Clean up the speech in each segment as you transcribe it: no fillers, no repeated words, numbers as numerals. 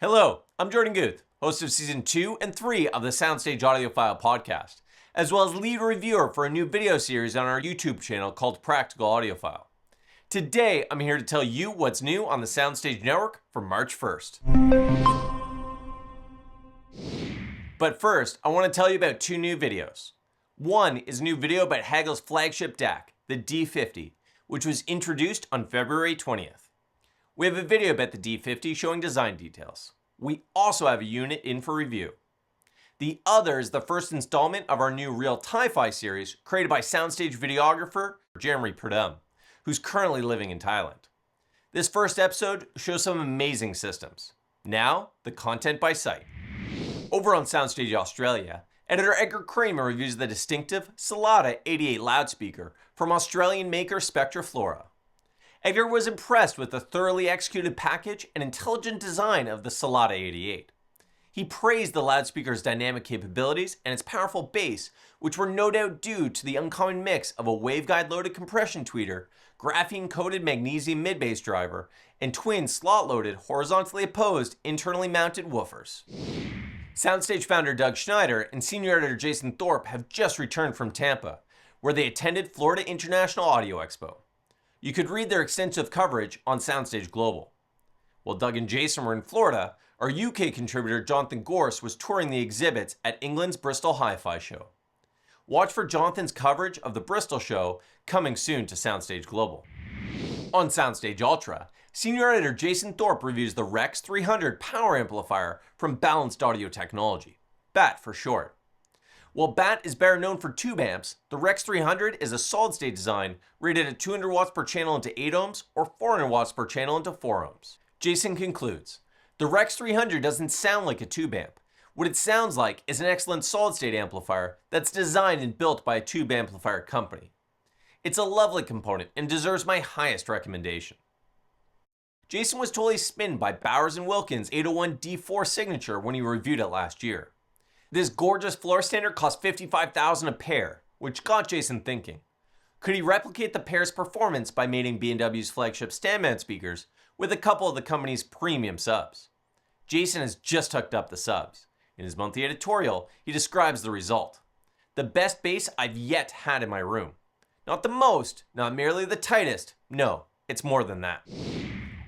Hello, I'm Jordan Guth, host of Season 2 and 3 of the SoundStage Audiophile podcast, as well as lead reviewer for a new video series on our YouTube channel called Practical Audiophile. Today, I'm here to tell you what's new on the SoundStage network for March 1st. But first, I want to tell you about two new videos. One is a new video about Haggle's flagship DAC, the D50, which was introduced on February 20th. We have a video about the D50 showing design details. We also have a unit in for review. The other is the first installment of our new Real Ti-Fi series created by SoundStage videographer Jeremy Purdom, who's currently living in Thailand. This first episode shows some amazing systems. Now, the content by sight. Over on SoundStage Australia, editor Edgar Kramer reviews the distinctive Salata 88 loudspeaker from Australian maker Spectraflora. Edgar was impressed with the thoroughly executed package and intelligent design of the Salata 88. He praised the loudspeaker's dynamic capabilities and its powerful bass, which were no doubt due to the uncommon mix of a waveguide-loaded compression tweeter, graphene-coated magnesium mid-bass driver, and twin slot-loaded, horizontally opposed, internally mounted woofers. SoundStage founder Doug Schneider and senior editor Jason Thorpe have just returned from Tampa, where they attended Florida International Audio Expo. You could read their extensive coverage on SoundStage Global. While Doug and Jason were in Florida, our UK contributor Jonathan Gorse was touring the exhibits at England's Bristol Hi-Fi Show. Watch for Jonathan's coverage of the Bristol show coming soon to SoundStage Global. On SoundStage Ultra, senior editor Jason Thorpe reviews the Rex 300 power amplifier from Balanced Audio Technology, BAT for short. While BAT is better known for tube amps, the Rex 300 is a solid-state design rated at 200 watts per channel into 8 ohms or 400 watts per channel into 4 ohms. Jason concludes, the Rex 300 doesn't sound like a tube amp. What it sounds like is an excellent solid-state amplifier that's designed and built by a tube amplifier company. It's a lovely component and deserves my highest recommendation. Jason was totally spinned by Bowers & Wilkins' 801 D4 signature when he reviewed it last year. This gorgeous floor standard cost $55,000 a pair, which got Jason thinking. Could he replicate the pair's performance by mating B&W's flagship stand-mount speakers with a couple of the company's premium subs? Jason has just hooked up the subs. In his monthly editorial, he describes the result. The best bass I've yet had in my room. Not the most, not merely the tightest. No, it's more than that.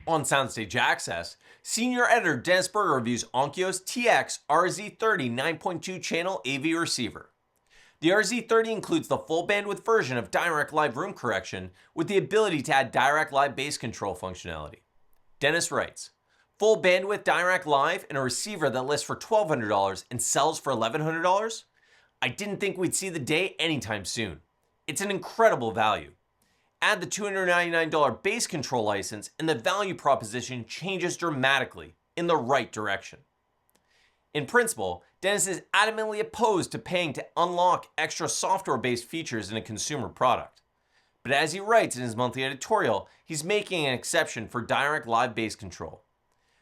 On SoundStage Access, senior editor Dennis Berger reviews Onkyo's TX RZ30 9.2 channel AV receiver. The RZ30 includes the full bandwidth version of Direct Live room correction with the ability to add Direct Live bass control functionality. Dennis writes, full bandwidth Direct Live and a receiver that lists for $1,200 and sells for $1,100? I didn't think we'd see the day anytime soon. It's an incredible value. Add the $299 bass control license and the value proposition changes dramatically in the right direction. In principle, Dennis is adamantly opposed to paying to unlock extra software-based features in a consumer product. But as he writes in his monthly editorial, he's making an exception for Direct Live bass control.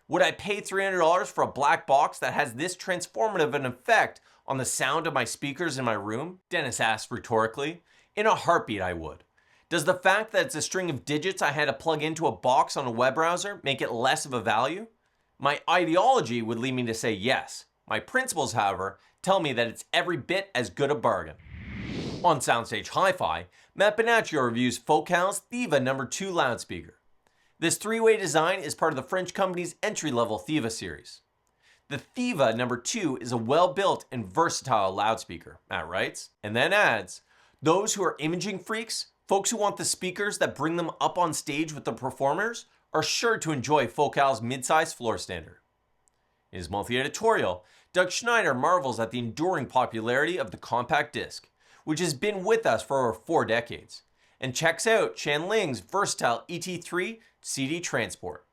Would I pay $300 for a black box that has this transformative an effect on the sound of my speakers in my room? Dennis asked rhetorically. In a heartbeat, I would. Does the fact that it's a string of digits I had to plug into a box on a web browser make it less of a value? My ideology would lead me to say yes. My principles, however, tell me that it's every bit as good a bargain. On SoundStage Hi-Fi, Matt Bonaccio reviews Focal's Thiva No. 2 loudspeaker. This three-way design is part of the French company's entry-level Thiva series. The Thiva No. 2 is a well-built and versatile loudspeaker, Matt writes, and then adds, those who are imaging freaks, folks who want the speakers that bring them up on stage with the performers, are sure to enjoy Focal's mid-size floor standard. In his monthly editorial, Doug Schneider marvels at the enduring popularity of the compact disc, which has been with us for over 4 decades, and checks out Chan Ling's versatile ET3 CD transport.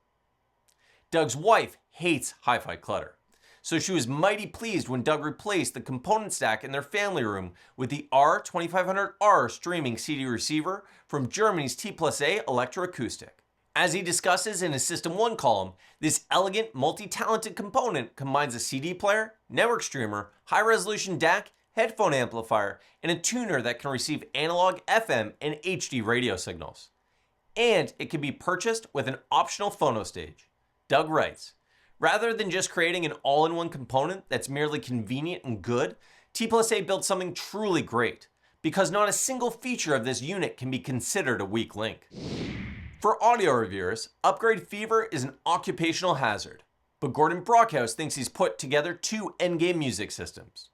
Doug's wife hates hi-fi clutter, so she was mighty pleased when Doug replaced the component stack in their family room with the R2500R streaming CD receiver from Germany's T+A Electroacoustic. As he discusses in his System 1 column, this elegant, multi-talented component combines a CD player, network streamer, high-resolution DAC, headphone amplifier, and a tuner that can receive analog FM and HD radio signals. And it can be purchased with an optional phono stage. Doug writes, Rather than just creating an all-in-one component that's merely convenient and good, T+A built something truly great, because not a single feature of this unit can be considered a weak link. For audio reviewers, Upgrade Fever is an occupational hazard, but Gordon Brockhouse thinks he's put together two endgame music systems,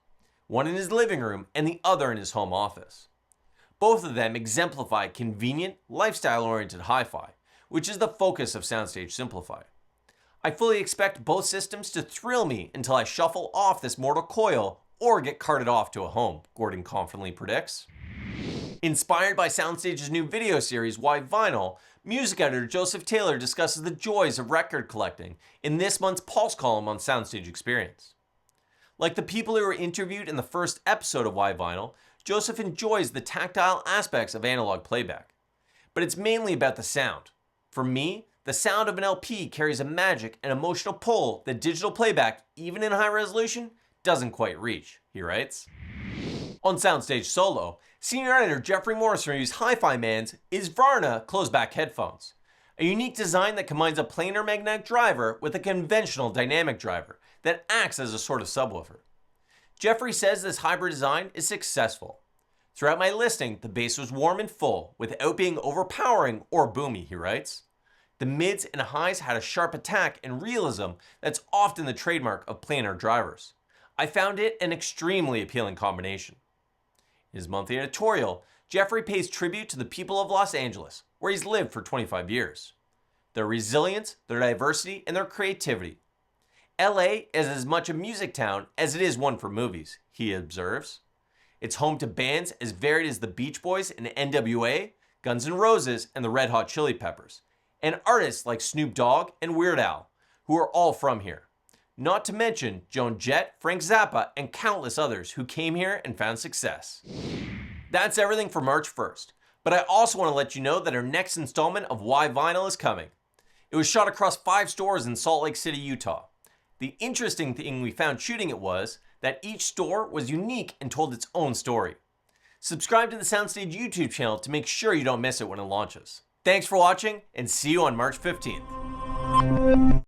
one in his living room and the other in his home office. Both of them exemplify convenient, lifestyle-oriented hi-fi, which is the focus of SoundStage Simplify. I fully expect both systems to thrill me until I shuffle off this mortal coil or get carted off to a home, Gordon confidently predicts. Inspired by SoundStage's new video series, Why Vinyl, music editor Joseph Taylor discusses the joys of record collecting in this month's Pulse column on SoundStage Experience. Like the people who were interviewed in the first episode of Why Vinyl, Joseph enjoys the tactile aspects of analog playback. But it's mainly about the sound. For me, the sound of an LP carries a magic and emotional pull that digital playback, even in high resolution, doesn't quite reach, he writes. On SoundStage Solo, senior editor Jeffrey Morrison reviews Hi-Fi Man's Is Varna closed-back headphones, a unique design that combines a planar magnetic driver with a conventional dynamic driver that acts as a sort of subwoofer. Jeffrey says this hybrid design is successful. Throughout my listing, the bass was warm and full without being overpowering or boomy, he writes. The mids and highs had a sharp attack and realism that's often the trademark of planar drivers. I found it an extremely appealing combination. In his monthly editorial, Jeffrey pays tribute to the people of Los Angeles, where he's lived for 25 years. Their resilience, their diversity, and their creativity. LA is as much a music town as it is one for movies, he observes. It's home to bands as varied as the Beach Boys and NWA, Guns N' Roses, and the Red Hot Chili Peppers, and artists like Snoop Dogg and Weird Al, who are all from here. Not to mention Joan Jett, Frank Zappa, and countless others who came here and found success. That's everything for March 1st, but I also want to let you know that our next installment of Why Vinyl is coming. It was shot across 5 stores in Salt Lake City, Utah. The interesting thing we found shooting it was that each store was unique and told its own story. Subscribe to the SoundStage YouTube channel to make sure you don't miss it when it launches. Thanks for watching, and see you on March 15th.